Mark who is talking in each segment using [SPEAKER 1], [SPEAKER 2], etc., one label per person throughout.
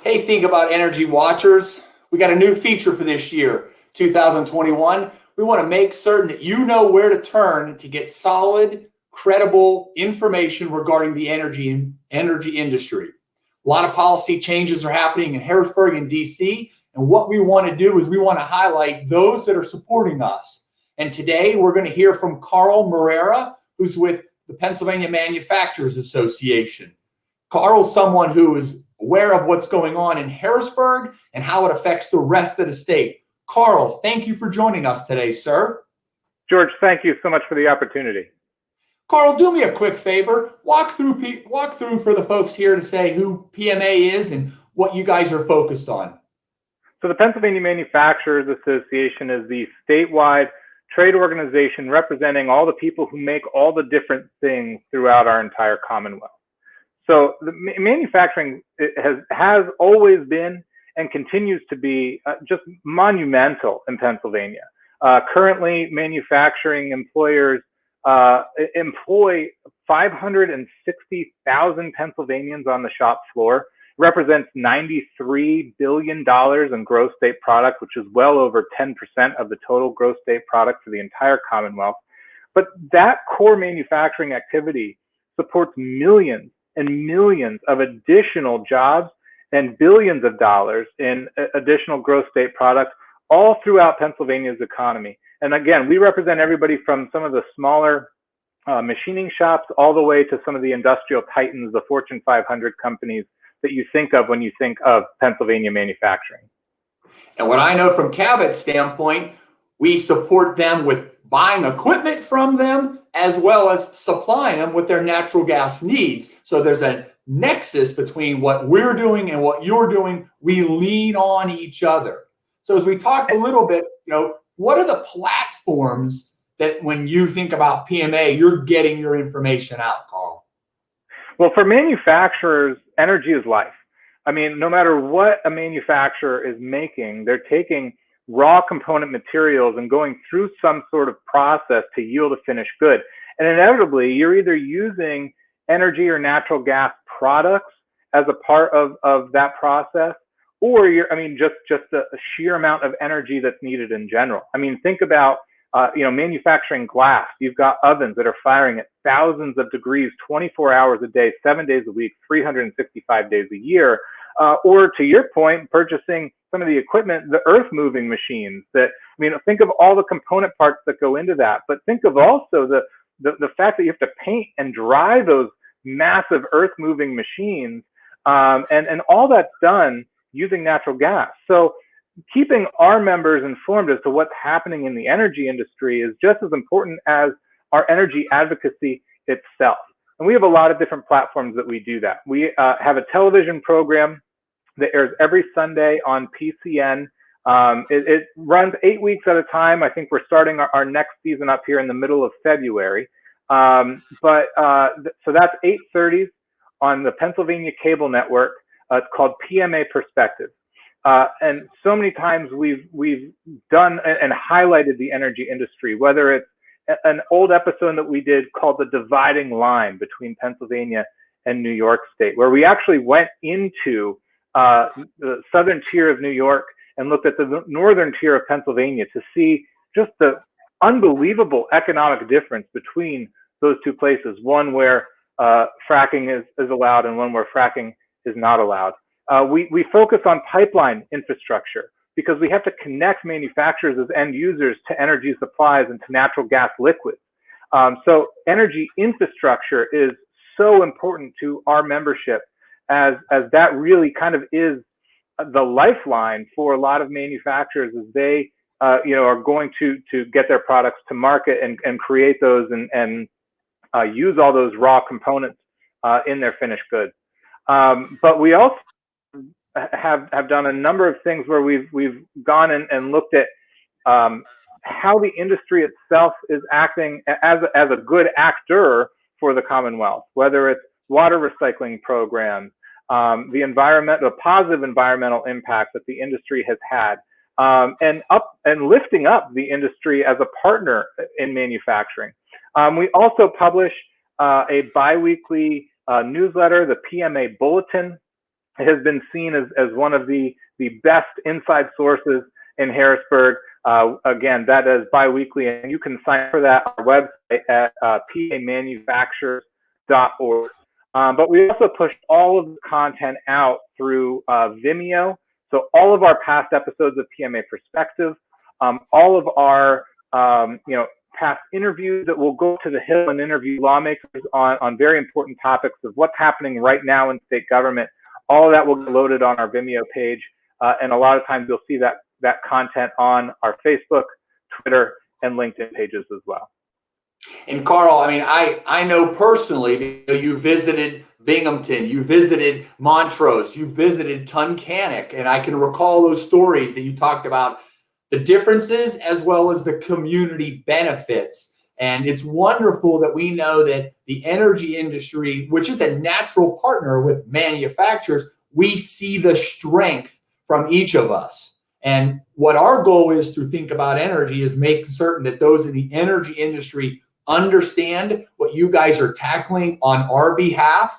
[SPEAKER 1] Hey, think about energy watchers. We got a new feature for this year, 2021. We want to make certain that you know where to turn to get solid, credible information regarding the energy industry. A lot of policy changes are happening in Harrisburg and DC, and what we want to do is we want to highlight those that are supporting us. And today we're going to hear from Carl Marrara, who's with the Pennsylvania Manufacturers Association. Carl's someone who is aware of what's going on in Harrisburg and how it affects the rest of the state. Carl, thank you for joining us today, sir.
[SPEAKER 2] George, thank you so much for the opportunity.
[SPEAKER 1] Carl, do me a quick favor. Walk through for the folks here to say who PMA is and what you guys are focused on.
[SPEAKER 2] So the Pennsylvania Manufacturers Association is the statewide trade organization representing all the people who make all the different things throughout our entire Commonwealth. So the manufacturing has always been and continues to be just monumental in Pennsylvania. Currently, manufacturing employers employ 560,000 Pennsylvanians on the shop floor, represents $93 billion in gross state product, which is well over 10% of the total gross state product for the entire Commonwealth. But that core manufacturing activity supports millions and millions of additional jobs and billions of dollars in additional gross state products all throughout Pennsylvania's economy. And again, we represent everybody from some of the smaller machining shops all the way to some of the industrial titans, the Fortune 500 companies that you think of when you think of Pennsylvania manufacturing.
[SPEAKER 1] And what I know from Cabot's standpoint, we support them with buying equipment from them as well as supplying them with their natural gas needs. So there's a nexus between what we're doing and what you're doing. We lean on each other. So as we talked a little bit, what are the platforms that when you think about PMA, you're getting your information out, Carl?
[SPEAKER 2] Well, for manufacturers, energy is life. I mean, no matter what a manufacturer is making, they're taking raw component materials and going through some sort of process to yield a finished good. And inevitably, you're either using energy or natural gas products as a part of that process, or just a sheer amount of energy that's needed in general. I mean, think about manufacturing glass. You've got ovens that are firing at thousands of degrees, 24 hours a day, 7 days a week, 365 days a year. Or to your point, purchasing some of the equipment, the earth moving machines think of all the component parts that go into that, but think of also the fact that you have to paint and dry those massive earth moving machines. And all that's done using natural gas. So keeping our members informed as to what's happening in the energy industry is just as important as our energy advocacy itself. And we have a lot of different platforms that we do that. We have a television program that airs every Sunday on PCN. It runs 8 weeks at a time. I think we're starting our next season up here in the middle of February. So that's 8:30 on the Pennsylvania Cable Network. It's called PMA Perspective. And so many times we've done and highlighted the energy industry, whether it's an old episode that we did called The Dividing Line between Pennsylvania and New York State, where we actually went into the southern tier of New York and looked at the northern tier of Pennsylvania to see just the unbelievable economic difference between those two places, one where fracking is allowed and one where fracking is not allowed. We focus on pipeline infrastructure because we have to connect manufacturers as end users to energy supplies and to natural gas liquids. So energy infrastructure is so important to our membership as that really kind of is the lifeline for a lot of manufacturers as they are going to get their products to market and create those and use all those raw components in their finished goods. But we also have done a number of things where we've gone and looked at how the industry itself is acting as a good actor for the Commonwealth, whether it's water recycling programs, the positive environmental impact that the industry has had, and lifting up the industry as a partner in manufacturing. We also publish a biweekly newsletter, the PMA Bulletin. has been seen as one of the best inside sources in Harrisburg. Again, that is biweekly, and you can sign up for that on our website at pamanufacturers.org. But we also pushed all of the content out through Vimeo. So all of our past episodes of PMA Perspective, all of our past interviews that will go to the Hill and interview lawmakers on very important topics of what's happening right now in state government. All of that will get loaded on our Vimeo page, and a lot of times you'll see that content on our Facebook, Twitter, and LinkedIn pages as well.
[SPEAKER 1] And Carl, I mean, I know personally, you visited Binghamton, you visited Montrose, you visited Tunkhannock, and I can recall those stories that you talked about, the differences as well as the community benefits. And it's wonderful that we know that the energy industry, which is a natural partner with manufacturers, we see the strength from each of us. And what our goal is to think about energy is making certain that those in the energy industry understand what you guys are tackling on our behalf.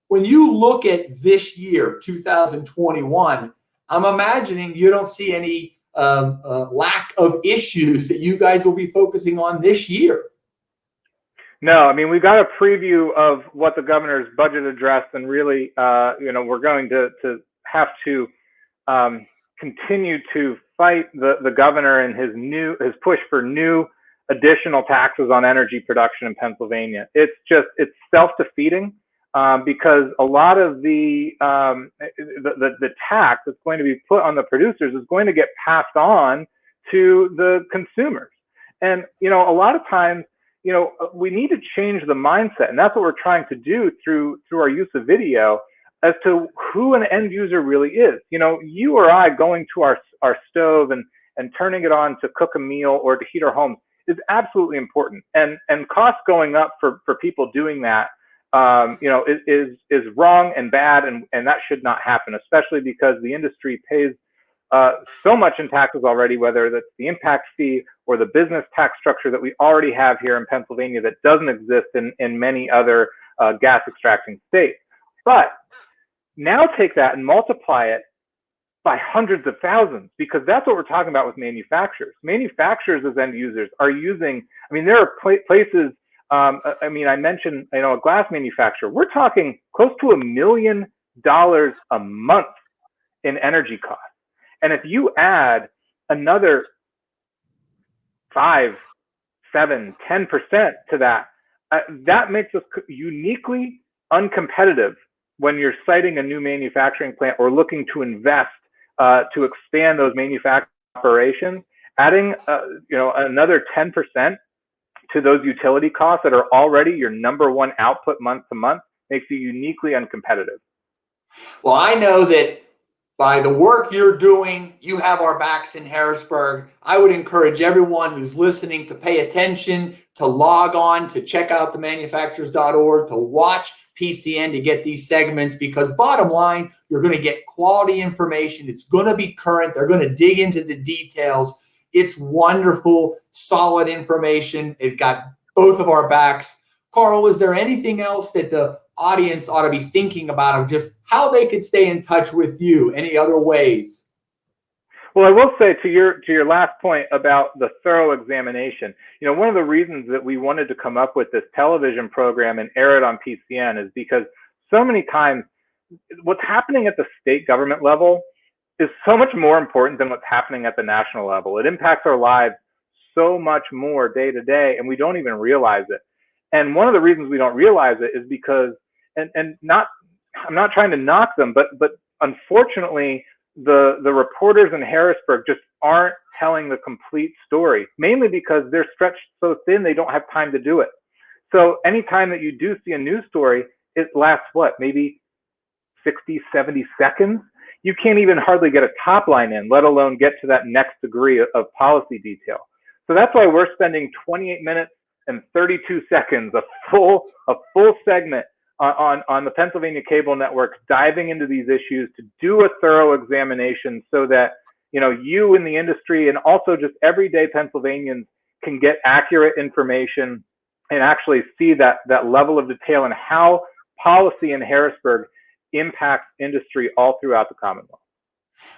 [SPEAKER 1] When you look at this year, 2021, I'm imagining you don't see any lack of issues that you guys will be focusing on this year.
[SPEAKER 2] No, I mean, we got a preview of what the governor's budget address, and really, we're going to have to continue to fight the governor and his push for new additional taxes on energy production in Pennsylvania. It's self-defeating because a lot of the tax that's going to be put on the producers is going to get passed on to the consumers. And, a lot of times, we need to change the mindset, and that's what we're trying to do through our use of video as to who an end user really is. You or I going to our stove and turning it on to cook a meal or to heat our homes is absolutely important. And costs going up for people doing that, is wrong and bad, and that should not happen, especially because the industry pays so much in taxes already, whether that's the impact fee or the business tax structure that we already have here in Pennsylvania that doesn't exist in many other gas extracting states. But now take that and multiply it by hundreds of thousands, because that's what we're talking about with manufacturers. Manufacturers as end users are using, there are places, I mentioned, a glass manufacturer, we're talking close to $1 million a month in energy costs. And if you add another 5, 7, 10% to that, that makes us uniquely uncompetitive when you're citing a new manufacturing plant or looking to invest to expand those manufacturing operations. Adding another 10% to those utility costs that are already your number one output month to month makes you uniquely uncompetitive.
[SPEAKER 1] Well, I know that by the work you're doing, you have our backs in Harrisburg. I would encourage everyone who's listening to pay attention, to log on, to check out the manufacturers.org, to watch PCN to get these segments, because bottom line, you're going to get quality information. It's going to be current. They're going to dig into the details. It's wonderful, solid information. It got both of our backs. Carl, is there anything else that the audience ought to be thinking about of just how they could stay in touch with you? Any other ways?
[SPEAKER 2] Well, I will say to your last point about the thorough examination, one of the reasons that we wanted to come up with this television program and air it on PCN is because so many times what's happening at the state government level is so much more important than what's happening at the national level. It impacts our lives so much more day to day, and we don't even realize it. And one of the reasons we don't realize it is because, I'm not trying to knock them, but unfortunately, the reporters in Harrisburg just aren't telling the complete story, mainly because they're stretched so thin they don't have time to do it. So anytime that you do see a news story, it lasts maybe 60, 70 seconds. You can't even hardly get a top line in, let alone get to that next degree of policy detail. So that's why we're spending 28 minutes and 32 seconds, a full segment on the Pennsylvania cable networks, diving into these issues to do a thorough examination so that you in the industry and also just everyday Pennsylvanians can get accurate information and actually see that level of detail and how policy in Harrisburg impacts industry all throughout the Commonwealth.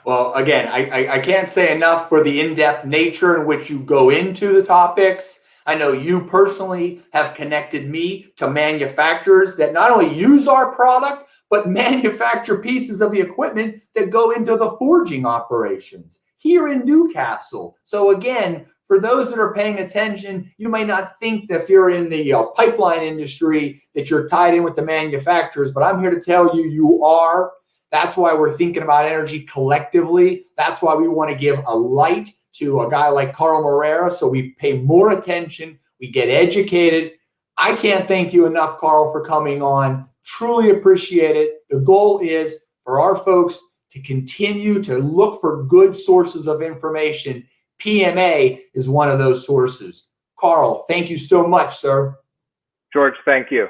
[SPEAKER 1] Well, again, I can't say enough for the in-depth nature in which you go into the topics. I know you personally have connected me to manufacturers that not only use our product, but manufacture pieces of the equipment that go into the forging operations here in Newcastle. So again, for those that are paying attention, you may not think that if you're in the pipeline industry that you're tied in with the manufacturers, but I'm here to tell you, you are. That's why we're thinking about energy collectively. That's why we want to give a light to a guy like Carl Marrara, so we pay more attention, we get educated. I can't thank you enough, Carl, for coming on. Truly appreciate it. The goal is for our folks to continue to look for good sources of information. PMA is one of those sources. Carl, thank you so much, sir.
[SPEAKER 2] George, thank you.